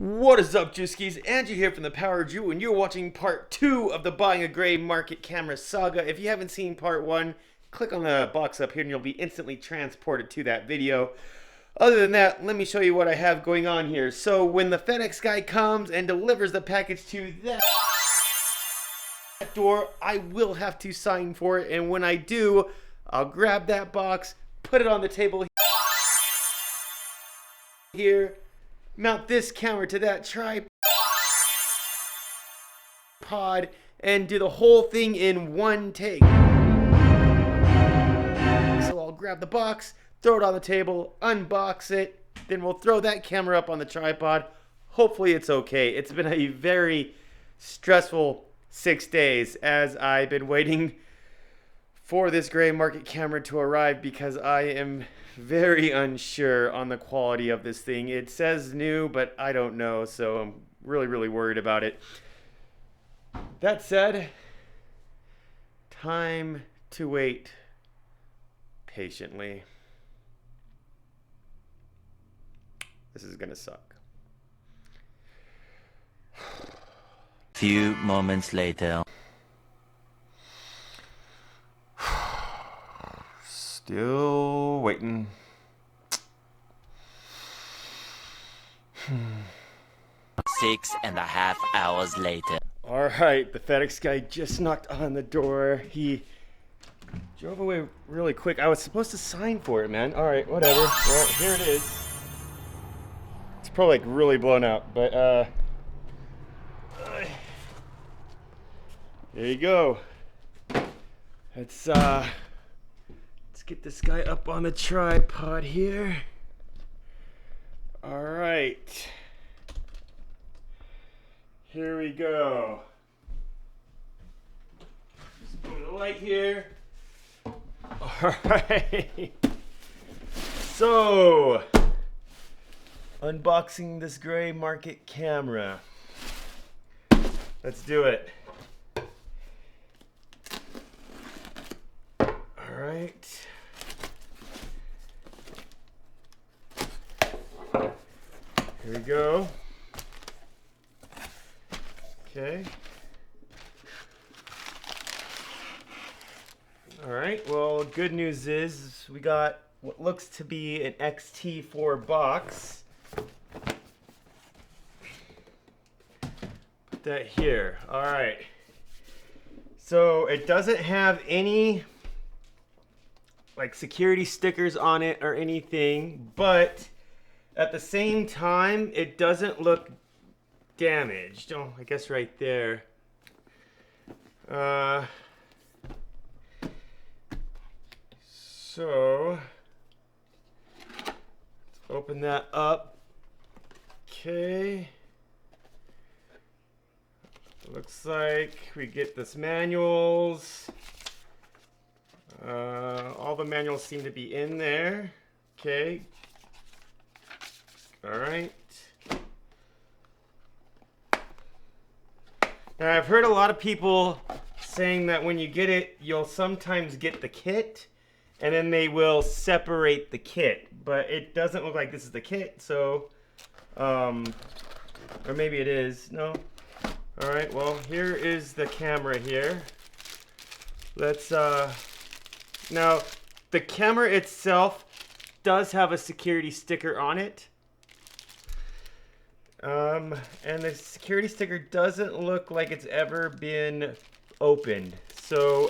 What is up, Drewskis? Andrew here from the Power Drew, and you're watching part 2 of the Buying a Gray Market Camera saga. If you haven't seen part 1, click on the box up here and you'll be instantly transported to that video. Other than that, let me show you what I have going on here. So when the FedEx guy comes and delivers the package to that door, I will have to sign for it, and when I do, I'll grab that box, put it on the table here, mount this camera to that tripod, and do the whole thing in one take. So I'll grab the box, throw it on the table, unbox it, then we'll throw that camera up on the tripod. Hopefully it's okay. It's been a very stressful 6 days as I've been waiting for this gray market camera to arrive because I am very unsure on the quality of this thing. It says new, but I don't know, so I'm really worried about it. That said, time to wait patiently. This is gonna suck. Few moments later. Still waiting. 6.5 hours later. Alright, the FedEx guy just knocked on the door. He drove away really quick. I was supposed to sign for it, man. Alright, whatever. Well, here it is. It's probably like really blown out, but there you go. Let's get this guy up on the tripod here. All right. Here we go. Just put the light here. All right. So, unboxing this gray market camera. Let's do it. All right. Here we go. Okay. All right. Well, good news is we got what looks to be an XT4 box. Put that here. All right. So it doesn't have any like security stickers on it or anything, but at the same time, it doesn't look damaged. Oh, I guess right there. So, let's open that up. Okay. Looks like we get this manuals. All the manuals seem to be in there. Okay. All right. Now, I've heard a lot of people saying that when you get it, you'll sometimes get the kit, and then they will separate the kit. But it doesn't look like this is the kit, so, or maybe it is. No. All right. Well, here is the camera here. Let's. Now, the camera itself does have a security sticker on it. And the security sticker doesn't look like it's ever been opened. So,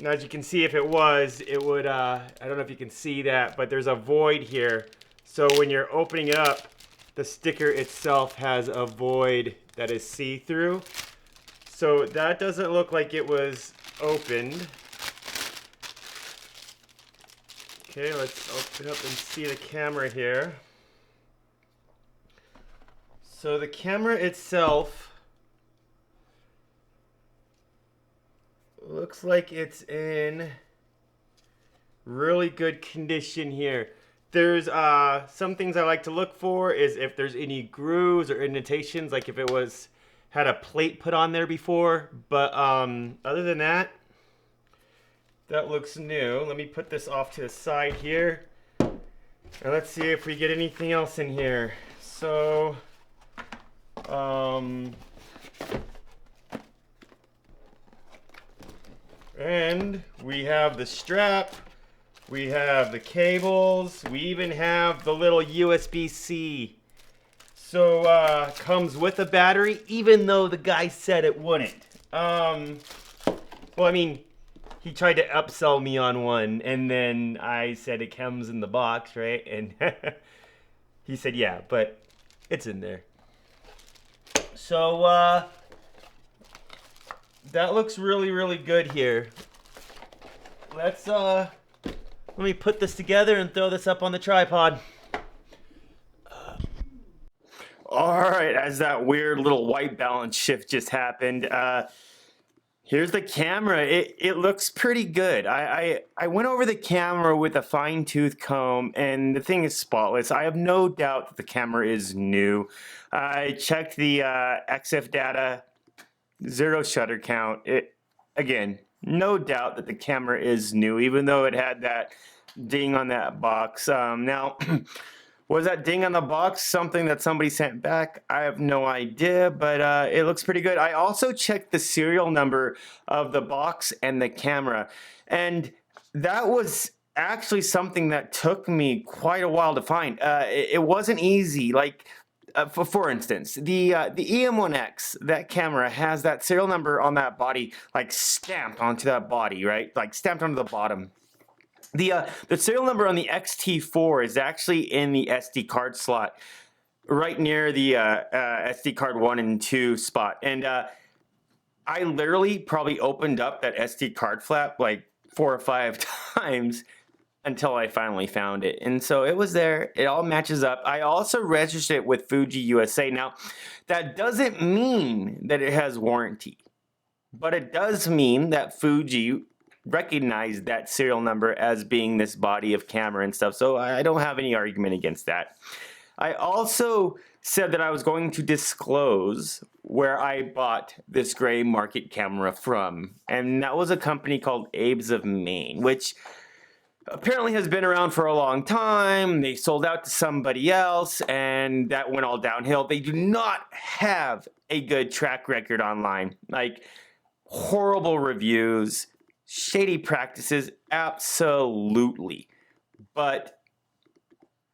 now as you can see, if it was, it would, I don't know if you can see that, but there's a void here. So when you're opening it up, the sticker itself has a void that is see-through. So that doesn't look like it was opened. Okay, let's open up and see the camera here. So the camera itself looks like it's in really good condition here. There's some things I like to look for is if there's any grooves or indentations, like if it had a plate put on there before. But other than that, that looks new. Let me put this off to the side here. Now let's see if we get anything else in here. So, and we have the strap, we have the cables, we even have the little USB-C. So, comes with a battery, even though the guy said it wouldn't. Well, I mean, he tried to upsell me on one, and then I said it comes in the box, right? And he said, yeah, but it's in there. So, that looks really, really good here. Let me put this together and throw this up on the tripod. All right, as that weird little white balance shift just happened, here's the camera. It looks pretty good. I went over the camera with a fine-tooth comb, and the thing is spotless. I have no doubt that the camera is new. I checked the EXIF data, 0 shutter count. Again, no doubt that the camera is new, even though it had that ding on that box. Now, was that ding on the box something that somebody sent back? I have no idea, but it looks pretty good. I also checked the serial number of the box and the camera, and that was actually something that took me quite a while to find. It wasn't easy. Like, for instance, the EM1X, that camera has that serial number on that body, like stamped onto that body, right? Like stamped onto the bottom. The serial number on the XT4 is actually in the SD card slot, right near the SD card 1 and 2 spot. And I literally probably opened up that SD card flap like 4 or 5 times until I finally found it. And so it was there. It all matches up. I also registered it with Fuji USA. Now, that doesn't mean that it has warranty, but it does mean that Fuji recognized that serial number as being this body of camera and stuff. So I don't have any argument against that. I also said that I was going to disclose where I bought this gray market camera from. And that was a company called Abe's of Maine, which apparently has been around for a long time. They sold out to somebody else, and that went all downhill. They do not have a good track record online. Like, horrible reviews, shady practices, absolutely. But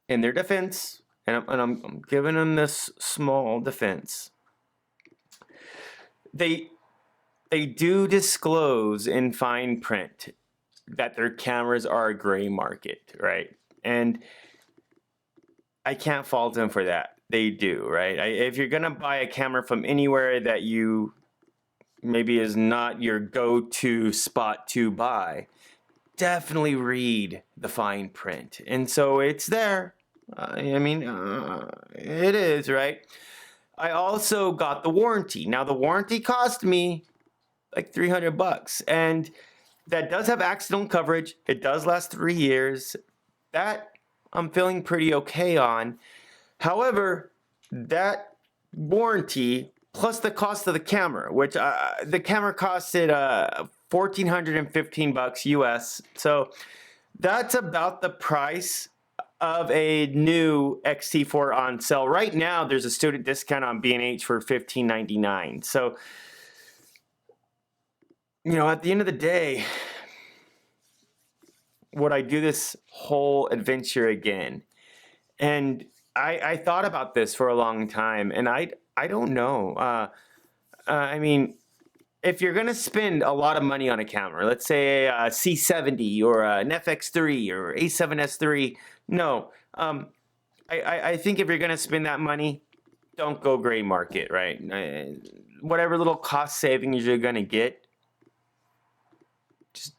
in their defense, and I'm giving them this small defense, they do disclose in fine print that their cameras are a gray market, right? And I can't fault them for that. They do, right? If you're gonna buy a camera from anywhere that you maybe is not your go-to spot to buy, definitely read the fine print. And so it's there. It is, right? I also got the warranty. Now, the warranty cost me like $300, and that does have accidental coverage. It does last 3 years. That I'm feeling pretty okay on. However, that warranty plus the cost of the camera, which the camera costed $1,415 US. So that's about the price of a new XT4 on sale. Right now, there's a student discount on B&H for $15.99. So, you know, at the end of the day, would I do this whole adventure again? And I thought about this for a long time, and I don't know. I mean, if you're gonna spend a lot of money on a camera, let's say a C70 or an FX3 or A7S3, no. I think if you're gonna spend that money, don't go gray market, right? Whatever little cost savings you're gonna get, just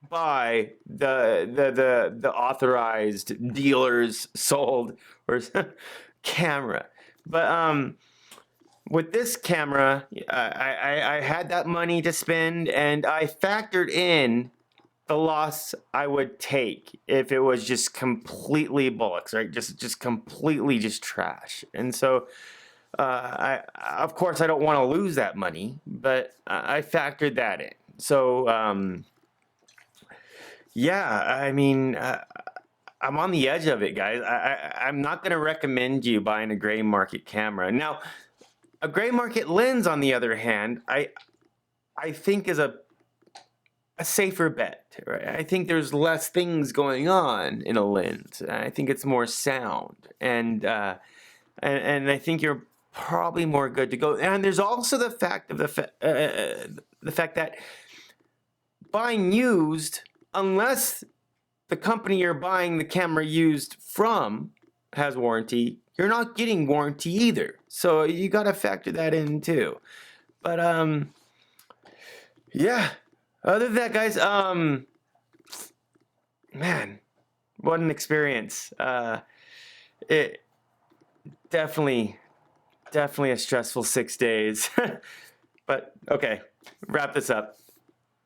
buy the authorized dealers sold or camera. But with this camera, I had that money to spend, and I factored in the loss I would take if it was just completely bullocks, right? Just completely just trash. And so, of course, I don't want to lose that money, but I factored that in. So, yeah, I mean, I'm on the edge of it, guys. I'm not going to recommend you buying a gray market camera. Now, a gray market lens, on the other hand, I think is a safer bet. Right? I think there's less things going on in a lens. I think it's more sound, and I think you're probably more good to go. And there's also the fact of the fact that buying used, unless the company you're buying the camera used from has warranty, you're not getting warranty either. So you got to factor that in too. But yeah. Other than that, guys, man, what an experience. It definitely a stressful 6 days. But okay, wrap this up.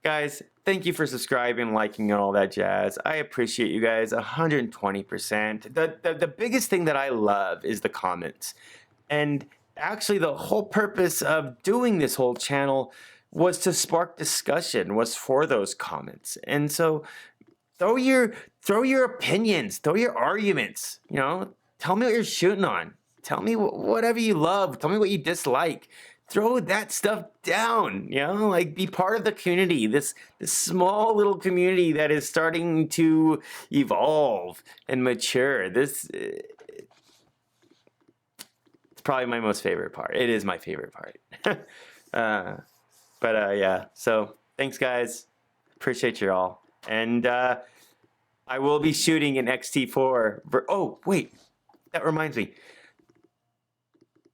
Guys, thank you for subscribing, liking, and all that jazz. I appreciate you guys 120%. The biggest thing that I love is the comments. And actually, the whole purpose of doing this whole channel was to spark discussion, was for those comments. And so throw your opinions, throw your arguments, you know, tell me what you're shooting on. Tell me whatever you love. Tell me what you dislike. Throw that stuff down, you know, like be part of the community, this small little community that is starting to evolve and mature. This it's probably my most favorite part. It is my favorite part. But yeah, so thanks guys. Appreciate you all. And I will be shooting an XT4. Oh, wait, that reminds me.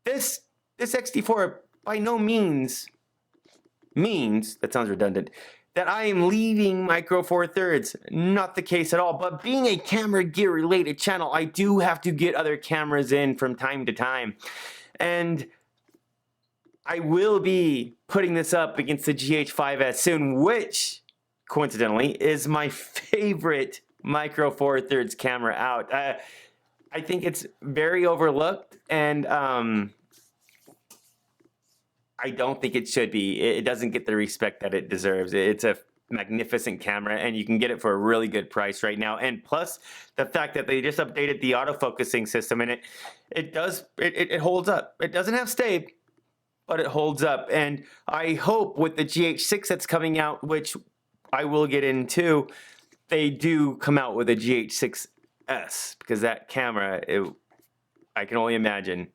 This XT4 by no means, that sounds redundant, that I am leaving Micro Four Thirds. Not the case at all. But being a camera gear related channel, I do have to get other cameras in from time to time. And I will be putting this up against the GH5S soon, which, coincidentally, is my favorite Micro Four Thirds camera out. I think it's very overlooked, and I don't think it should be. It doesn't get the respect that it deserves. It's a magnificent camera, and you can get it for a really good price right now. And plus, the fact that they just updated the autofocusing system, and it holds up. It doesn't have stay, but it holds up. And I hope with the GH6 that's coming out, which I will get into, they do come out with a GH6S, because that camera, I can only imagine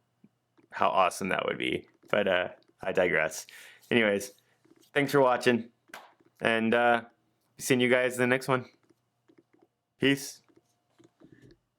how awesome that would be. But I digress. Anyways, thanks for watching, and seeing you guys in the next one. Peace.